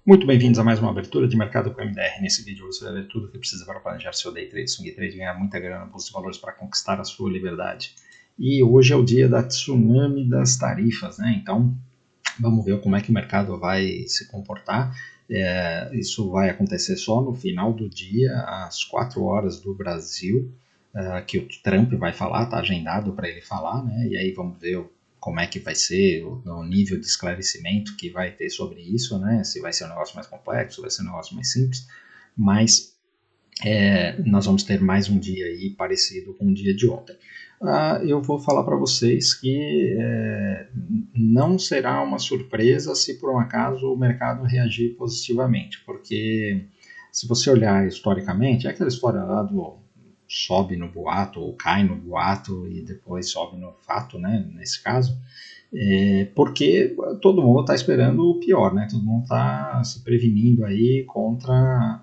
Muito bem-vindos a mais uma abertura de mercado com MDR. Nesse vídeo você vai ver tudo o que precisa para planejar seu day trade, swing trade, ganhar muita grana, bolsa de valores para conquistar a sua liberdade. E hoje é o dia da tsunami das tarifas, né? Então vamos ver como é que o mercado vai se comportar. Isso vai acontecer só no final do dia, às 4 horas do Brasil, que o Trump vai falar, está agendado para ele falar, né? E aí vamos ver como é que vai ser o nível de esclarecimento que vai ter sobre isso, né? Se vai ser um negócio mais complexo, se vai ser um negócio mais simples, mas nós vamos ter mais um dia aí parecido com o dia de ontem. Eu vou falar para vocês que não será uma surpresa se por um acaso o mercado reagir positivamente, porque se você olhar historicamente, é aquela história lá do sobe no boato ou cai no boato e depois sobe no fato, né, nesse caso, porque todo mundo está esperando o pior, né, todo mundo está se prevenindo aí contra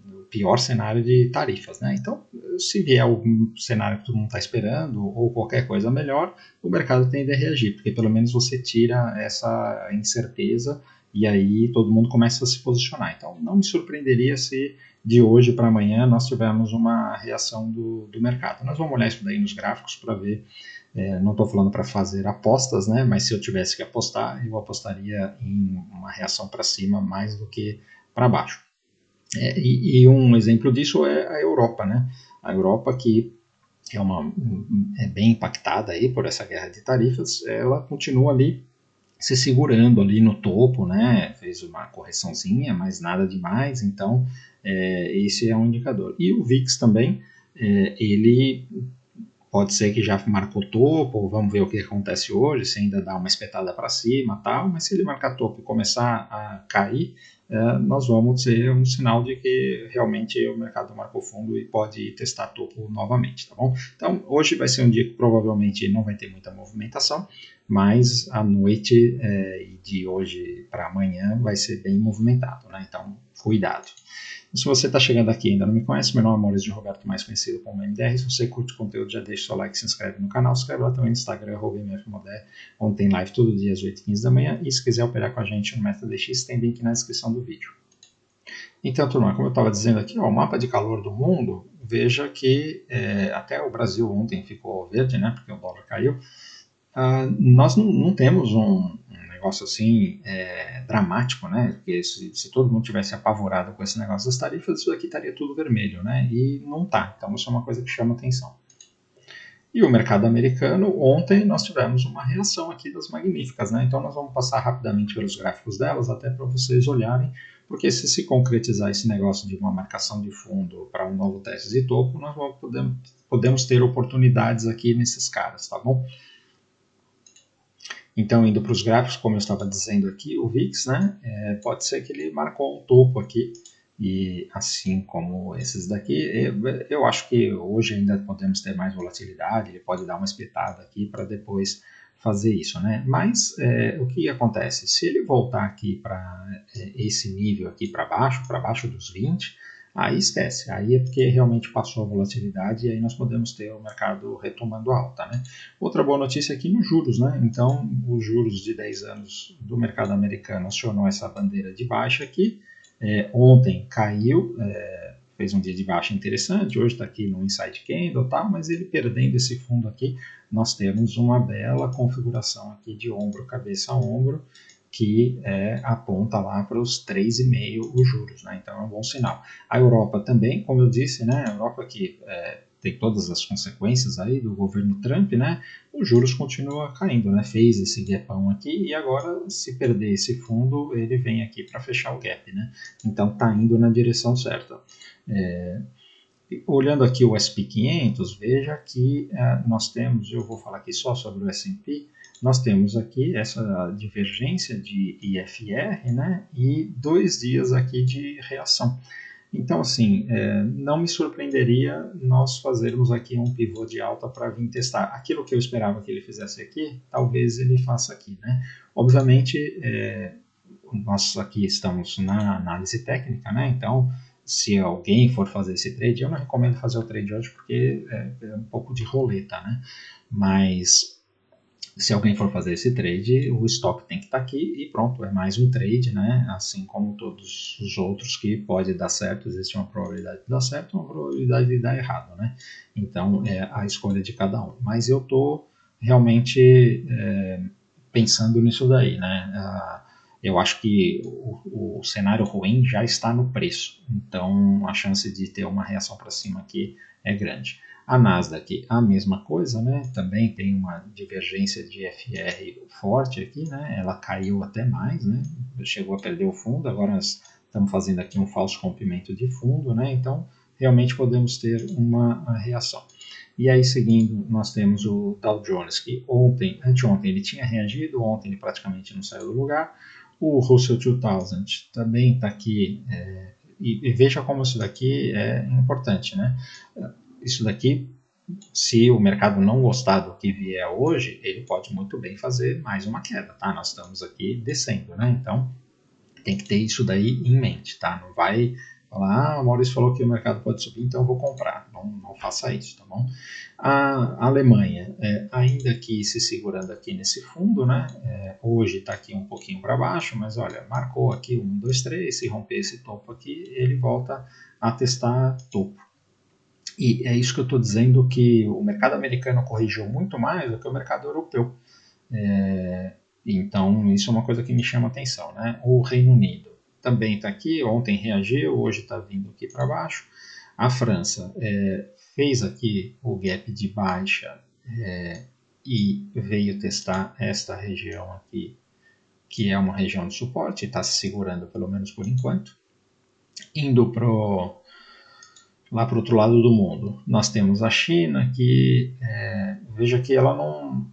o pior cenário de tarifas, né, então se vier algum cenário que todo mundo está esperando ou qualquer coisa melhor, o mercado tende a reagir, porque pelo menos você tira essa incerteza e aí todo mundo começa a se posicionar. Então não me surpreenderia se de hoje para amanhã nós tivemos uma reação do mercado. Nós vamos olhar isso daí nos gráficos para ver. Não estou falando para fazer apostas, né? Mas se eu tivesse que apostar, eu apostaria em uma reação para cima mais do que para baixo. E um exemplo disso é a Europa, né? A Europa que é bem impactada aí por essa guerra de tarifas, ela continua ali se segurando ali no topo, né? Fez uma correçãozinha, mas nada demais, então esse é um indicador. E o VIX também, ele pode ser que já marcou topo, vamos ver o que acontece hoje, se ainda dá uma espetada para cima tal, mas se ele marcar topo e começar a cair, nós vamos ter um sinal de que realmente o mercado marcou fundo e pode testar topo novamente, tá bom? Então hoje vai ser um dia que provavelmente não vai ter muita movimentação, mas a noite de hoje para amanhã vai ser bem movimentado, né? Então cuidado. Se você está chegando aqui e ainda não me conhece, meu nome é Maurício de Roberto, mais conhecido como MDR. Se você curte o conteúdo, já deixa o seu like, se inscreve no canal, se inscreve lá também no Instagram, @mfmoder, onde tem live todo dia às 8h15 da manhã. E se quiser operar com a gente no MetaDX, tem link na descrição do vídeo. Então, turma, como eu estava dizendo aqui, ó, o mapa de calor do mundo, veja que até o Brasil ontem ficou verde, né, porque o dólar caiu. Nós não temos um negócio assim dramático, né? Porque se todo mundo tivesse apavorado com esse negócio das tarifas, isso aqui estaria tudo vermelho, né? E não está. Então isso é uma coisa que chama atenção. E o mercado americano, ontem nós tivemos uma reação aqui das magníficas, né? Então nós vamos passar rapidamente pelos gráficos delas, até para vocês olharem, porque se concretizar esse negócio de uma marcação de fundo para um novo teste de topo, nós podemos ter oportunidades aqui nesses caras, tá bom? Então, indo para os gráficos, como eu estava dizendo aqui, o VIX, né, pode ser que ele marcou um topo aqui, e assim como esses daqui, eu acho que hoje ainda podemos ter mais volatilidade, ele pode dar uma espetada aqui para depois fazer isso, né? Mas o que acontece? Se ele voltar aqui para esse nível aqui para baixo dos 20, aí esquece, aí é porque realmente passou a volatilidade e aí nós podemos ter o mercado retomando a alta, né? Outra boa notícia aqui nos juros, né? Então, os juros de 10 anos do mercado americano acionou essa bandeira de baixa aqui. Ontem caiu, fez um dia de baixa interessante, hoje está aqui no Inside Candle, tá? Mas ele perdendo esse fundo aqui, nós temos uma bela configuração aqui de ombro, cabeça a ombro, que aponta lá para os 3,5 os juros, né? Então é um bom sinal. A Europa também, como eu disse, né? A Europa que tem todas as consequências aí do governo Trump, né? Os juros continuam caindo, né? Fez esse gapão aqui e agora, se perder esse fundo, ele vem aqui para fechar o gap, né? Então está indo na direção certa. Olhando aqui o S&P 500, veja que nós temos, eu vou falar aqui só sobre o S&P, nós temos aqui essa divergência de IFR, né, e 2 dias aqui de reação. Então, assim, não me surpreenderia nós fazermos aqui um pivô de alta para vir testar. Aquilo que eu esperava que ele fizesse aqui, talvez ele faça aqui, né? Obviamente, nós aqui estamos na análise técnica, né? Então, se alguém for fazer esse trade, eu não recomendo fazer o trade hoje porque é um pouco de roleta, né? Mas Se alguém for fazer esse trade, o stop tem que estar aqui e pronto, é mais um trade, né? Assim como todos os outros que pode dar certo, existe uma probabilidade de dar certo, uma probabilidade de dar errado, né? Então é a escolha de cada um. Mas eu estou realmente pensando nisso daí, né? Eu acho que o cenário ruim já está no preço, então a chance de ter uma reação para cima aqui é grande. A Nasdaq, a mesma coisa, né? Também tem uma divergência de FR forte aqui, né? Ela caiu até mais, né? Chegou a perder o fundo, agora nós estamos fazendo aqui um falso rompimento de fundo, né? Então, realmente podemos ter uma reação. E aí, seguindo, nós temos o Dow Jones, que anteontem ele tinha reagido, ontem ele praticamente não saiu do lugar. O Russell 2000 também está aqui, e veja como isso daqui é importante, né? Isso daqui, se o mercado não gostar do que vier hoje, ele pode muito bem fazer mais uma queda, tá? Nós estamos aqui descendo, né? Então, tem que ter isso daí em mente, tá? Não vai falar, o Maurício falou que o mercado pode subir, então eu vou comprar. Não faça isso, tá bom? A Alemanha, ainda que se segurando aqui nesse fundo, né? Hoje está aqui um pouquinho para baixo, mas olha, marcou aqui 1, 2, 3, se romper esse topo aqui, ele volta a testar topo. E é isso que eu estou dizendo, que o mercado americano corrigiu muito mais do que o mercado europeu. Então, isso é uma coisa que me chama atenção, né? O Reino Unido também está aqui, ontem reagiu, hoje está vindo aqui para baixo. A França fez aqui o gap de baixa e veio testar esta região aqui, que é uma região de suporte, está se segurando pelo menos por enquanto. Indo lá para o outro lado do mundo, nós temos a China, que veja que ela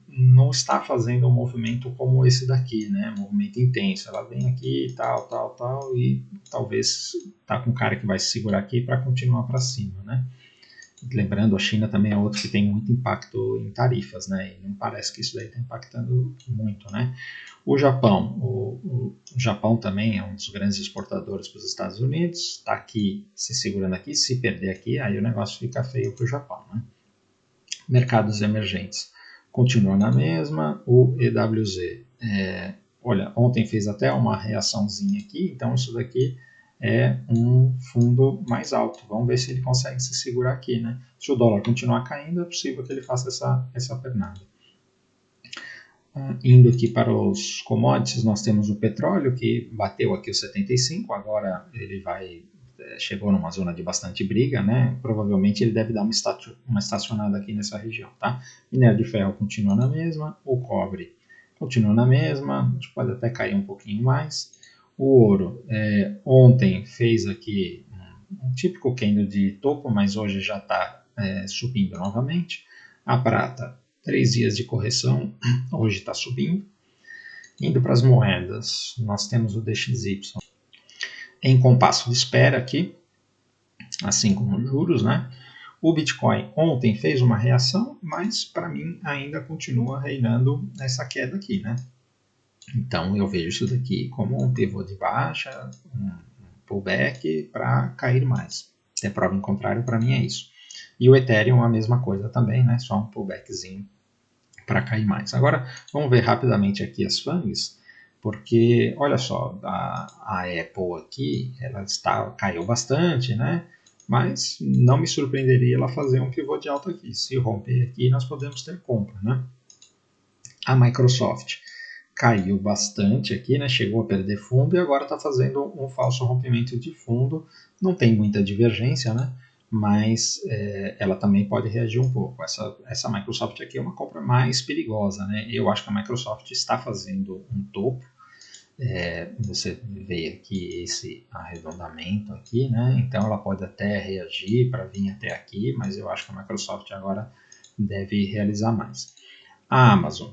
não está fazendo um movimento como esse daqui, né? Um movimento intenso. Ela vem aqui, tal, e talvez tá com um cara que vai se segurar aqui para continuar para cima, né? Lembrando, a China também é outro que tem muito impacto em tarifas, né? E não parece que isso daí está impactando muito, né? O Japão, o Japão também é um dos grandes exportadores para os Estados Unidos, está aqui se segurando aqui, se perder aqui, aí o negócio fica feio para o Japão, né? Mercados emergentes continua na mesma, o EWZ, olha, ontem fez até uma reaçãozinha aqui, então isso daqui é um fundo mais alto. Vamos ver se ele consegue se segurar aqui, né? Se o dólar continuar caindo, é possível que ele faça essa pernada. Indo aqui para os commodities, nós temos o petróleo, que bateu aqui os 75, agora ele chegou numa zona de bastante briga, né? Provavelmente ele deve dar uma estacionada aqui nessa região, tá? Minério de ferro continua na mesma, o cobre continua na mesma, pode até cair um pouquinho mais. O ouro, ontem fez aqui um típico candle de topo, mas hoje já está subindo novamente. A prata, 3 dias de correção, hoje está subindo. Indo para as moedas, nós temos o DXY em compasso de espera aqui, assim como os juros, né? O Bitcoin ontem fez uma reação, mas para mim ainda continua reinando essa queda aqui, né? Então eu vejo isso daqui como um pivô de baixa, um pullback para cair mais. Até prova em contrário, para mim é isso. E o Ethereum a mesma coisa também, né? Só um pullbackzinho para cair mais. Agora vamos ver rapidamente aqui as FANGs, porque olha só, a Apple aqui ela caiu bastante, né? Mas não me surpreenderia ela fazer um pivô de alta aqui. Se romper aqui, nós podemos ter compra, né? A Microsoft caiu bastante aqui, né? Chegou a perder fundo e agora está fazendo um falso rompimento de fundo. Não tem muita divergência, né? Mas ela também pode reagir um pouco. Essa Microsoft aqui é uma compra mais perigosa, né? Eu acho que a Microsoft está fazendo um topo. Você vê aqui esse arredondamento aqui, né? Então ela pode até reagir para vir até aqui, mas eu acho que a Microsoft agora deve realizar mais. A Amazon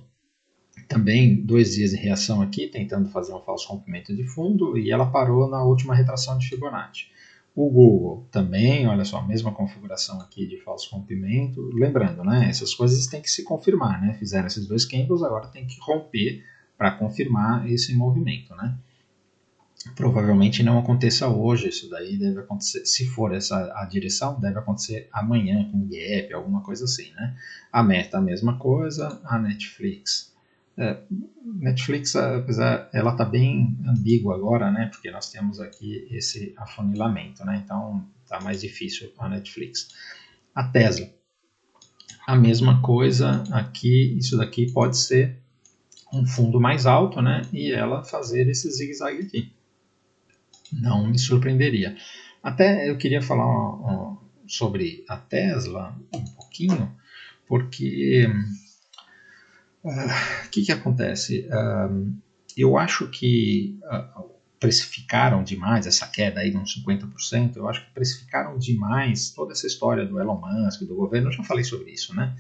também 2 dias de reação aqui, tentando fazer um falso rompimento de fundo, e ela parou na última retração de Fibonacci. O Google também, olha só, a mesma configuração aqui de falso rompimento. Lembrando, né, essas coisas têm que se confirmar, né? Fizeram esses 2 candles, agora tem que romper para confirmar esse movimento, né? Provavelmente não aconteça hoje, isso daí deve acontecer, se for essa a direção, deve acontecer amanhã com gap, alguma coisa assim, né? A Meta a mesma coisa, a Netflix Netflix, apesar, ela está bem ambígua agora, né? Porque nós temos aqui esse afunilamento, né? Então está mais difícil a Netflix. A Tesla, a mesma coisa aqui. Isso daqui pode ser um fundo mais alto, né? E ela fazer esse zigue-zague aqui. Não me surpreenderia. Até eu queria falar sobre a Tesla um pouquinho, porque o que acontece? Eu acho que precificaram demais essa queda aí de uns 50%, eu acho que precificaram demais toda essa história do Elon Musk, do governo, eu já falei sobre isso, né?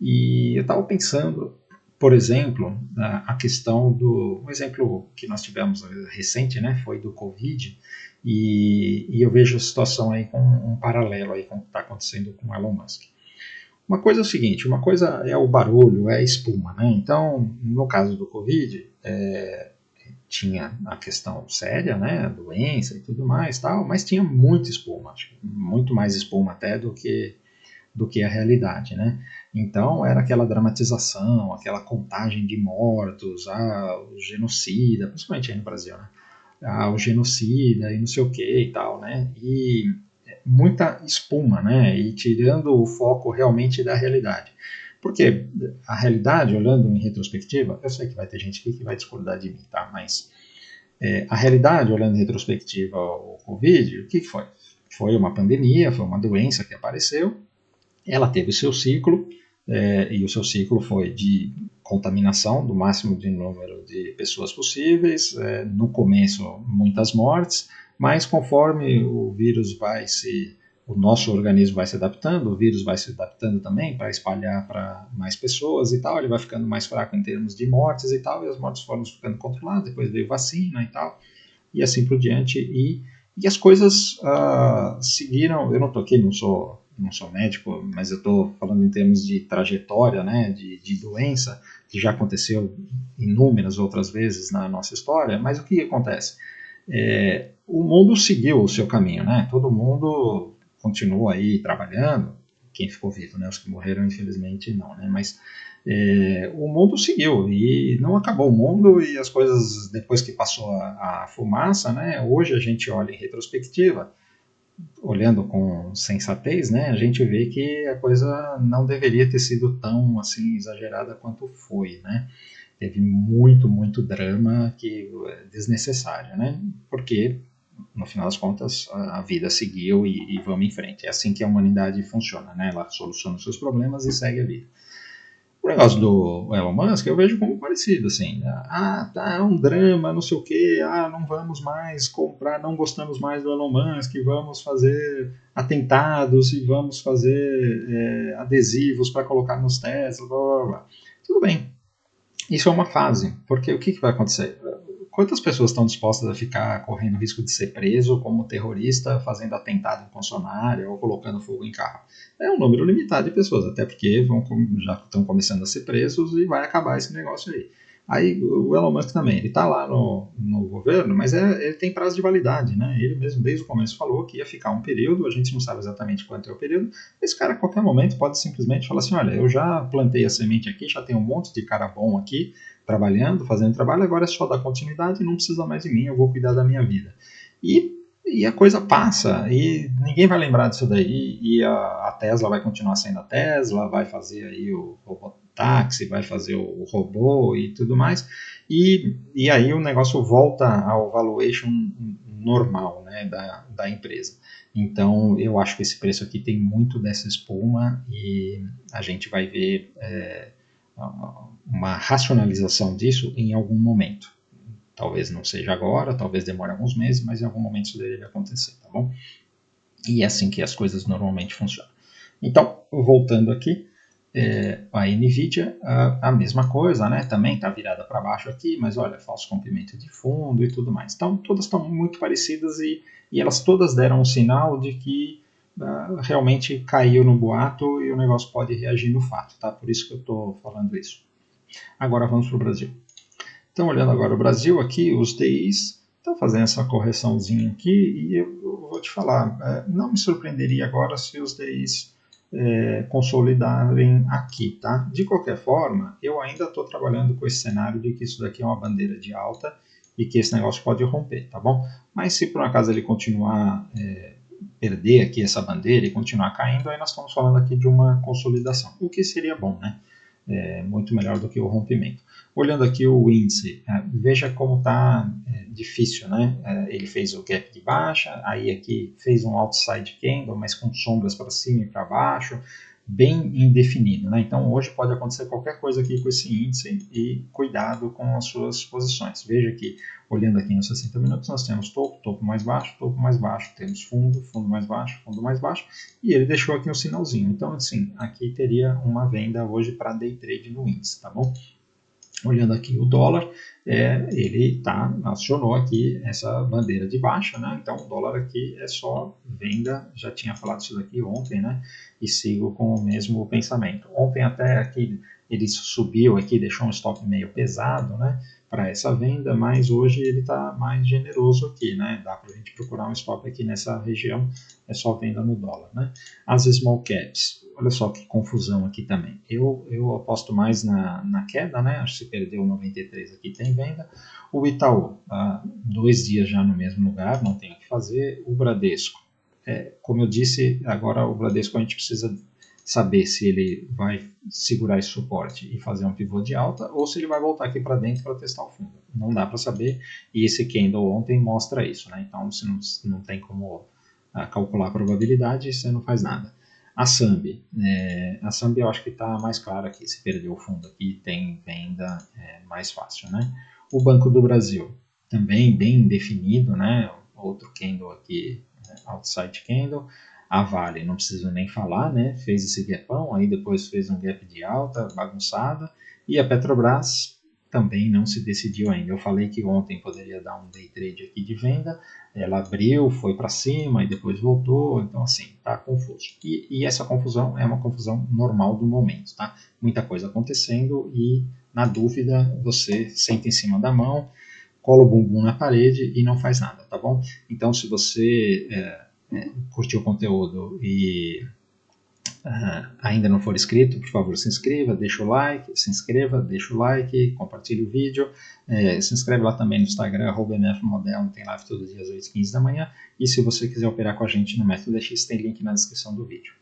E eu estava pensando, por exemplo, a questão um exemplo que nós tivemos recente, né, foi do Covid, e eu vejo a situação aí com um paralelo aí com o que está acontecendo com o Elon Musk. Uma coisa é o seguinte, uma coisa é o barulho, é a espuma, né? Então, no caso do Covid, tinha a questão séria, né, a doença e tudo mais, tal, mas tinha muita espuma, muito mais espuma até do que a realidade, né? Então era aquela dramatização, aquela contagem de mortos, o genocida, principalmente aí no Brasil, né? O genocida e não sei o que e tal, né? E muita espuma, né? E tirando o foco realmente da realidade. Porque a realidade, olhando em retrospectiva, eu sei que vai ter gente aqui que vai discordar de mim, tá? Mas a realidade, olhando em retrospectiva o Covid, o que foi? Foi uma pandemia, foi uma doença que apareceu, ela teve o seu ciclo, e o seu ciclo foi de contaminação do máximo de número de pessoas possíveis, no começo muitas mortes, mas conforme o vírus o nosso organismo vai se adaptando, o vírus vai se adaptando também para espalhar para mais pessoas e tal, ele vai ficando mais fraco em termos de mortes e tal, e as mortes foram ficando controladas, depois veio vacina e tal, e assim por diante, e as coisas seguiram. Eu não estou aqui, não sou médico, mas eu estou falando em termos de trajetória, né, de doença, que já aconteceu inúmeras outras vezes na nossa história, mas o que acontece? O mundo seguiu o seu caminho, né? Todo mundo continua aí trabalhando, quem ficou vivo, né? Os que morreram, infelizmente, não, né? Mas o mundo seguiu e não acabou o mundo, e as coisas, depois que passou a fumaça, né? Hoje a gente olha em retrospectiva, olhando com sensatez, né, a gente vê que a coisa não deveria ter sido tão assim exagerada quanto foi, né? Teve muito drama que desnecessário, né? Porque no final das contas a vida seguiu e vamos em frente. É assim que a humanidade funciona, né? Ela soluciona os seus problemas e segue a vida. O negócio do Elon Musk eu vejo como parecido, assim, tá, é um drama, não sei o que, não vamos mais comprar, não gostamos mais do Elon Musk, vamos fazer atentados e vamos fazer adesivos para colocar nos Tesla, blá, blá, blá. Tudo bem, isso é uma fase, porque o que vai acontecer? Quantas pessoas estão dispostas a ficar correndo risco de ser preso como terrorista, fazendo atentado em funcionário ou colocando fogo em carro? É um número limitado de pessoas, até porque já estão começando a ser presos e vai acabar esse negócio aí. Aí o Elon Musk também, ele está lá no governo, mas ele tem prazo de validade, né? Ele mesmo desde o começo falou que ia ficar um período, a gente não sabe exatamente quanto é o período. Esse cara a qualquer momento pode simplesmente falar assim, olha, eu já plantei a semente aqui, já tem um monte de cara bom aqui, trabalhando, fazendo trabalho, agora é só dar continuidade, não precisa mais de mim, eu vou cuidar da minha vida. E a coisa passa, e ninguém vai lembrar disso daí, e a Tesla vai continuar sendo a Tesla, vai fazer aí o robotáxi, vai fazer o robô e tudo mais, e aí o negócio volta ao valuation normal, né, da empresa. Então eu acho que esse preço aqui tem muito dessa espuma, e a gente vai ver uma racionalização disso em algum momento. Talvez não seja agora, talvez demore alguns meses, mas em algum momento isso deve acontecer, tá bom? E é assim que as coisas normalmente funcionam. Então, voltando aqui, a NVIDIA, a mesma coisa, né? Também está virada para baixo aqui, mas olha, falso comprimento de fundo e tudo mais. Então, todas estão muito parecidas e elas todas deram um sinal de que realmente caiu no boato e o negócio pode reagir no fato, tá? Por isso que eu estou falando isso. Agora vamos para o Brasil. Então, olhando agora o Brasil aqui, os DIs estão fazendo essa correção aqui, e eu vou te falar, não me surpreenderia agora se os DIs consolidarem aqui, tá? De qualquer forma, eu ainda estou trabalhando com esse cenário de que isso daqui é uma bandeira de alta e que esse negócio pode romper, tá bom? Mas se por um acaso ele continuar perder aqui essa bandeira e continuar caindo, aí nós estamos falando aqui de uma consolidação, o que seria bom, né? Muito melhor do que o rompimento. Olhando aqui o índice, veja como está difícil, né? Ele fez o gap de baixa, aí aqui fez um outside candle, mas com sombras para cima e para baixo, bem indefinido, né? Então hoje pode acontecer qualquer coisa aqui com esse índice e cuidado com as suas posições. Veja que, olhando aqui nos 60 minutos, nós temos topo, topo mais baixo, temos fundo, fundo mais baixo, e ele deixou aqui um sinalzinho. Então, assim, aqui teria uma venda hoje para day trade no índice, tá bom? Olhando aqui o dólar, ele acionou aqui essa bandeira de baixa, né? Então o dólar aqui é só venda, já tinha falado isso daqui ontem, né? E sigo com o mesmo pensamento. Ontem até aqui ele subiu aqui, deixou um stop meio pesado, né? Para essa venda, mas hoje ele está mais generoso aqui, né? Dá para a gente procurar um stop aqui nessa região, é só venda no dólar, né? As small caps, olha só que confusão aqui também. Eu aposto mais na queda, né? Acho que se perdeu 93 aqui tem venda. O Itaú, 2 dias já no mesmo lugar, não tem o que fazer. O Bradesco, como eu disse, agora o Bradesco a gente precisa saber se ele vai segurar esse suporte e fazer um pivô de alta ou se ele vai voltar aqui para dentro para testar o fundo. Não dá para saber e esse candle ontem mostra isso, né? Então se não tem como calcular a probabilidade, você não faz nada. A Sambi eu acho que está mais clara aqui, se perdeu o fundo aqui tem venda mais fácil, né? O Banco do Brasil também bem definido, né? Outro candle aqui, outside candle. A Vale, não preciso nem falar, né? Fez esse gapão, aí depois fez um gap de alta, bagunçada. E a Petrobras também não se decidiu ainda. Eu falei que ontem poderia dar um day trade aqui de venda, ela abriu, foi para cima e depois voltou, então assim, tá confuso. E essa confusão é uma confusão normal do momento, tá? Muita coisa acontecendo e, na dúvida, você senta em cima da mão, cola o bumbum na parede e não faz nada, tá bom? Então, se você curtiu o conteúdo e ainda não for inscrito, por favor, se inscreva, deixa o like, compartilhe o vídeo, se inscreve lá também no Instagram, @mfmodelno, tem live todo dia às 8h15 da manhã, e se você quiser operar com a gente no Método DX, tem link na descrição do vídeo.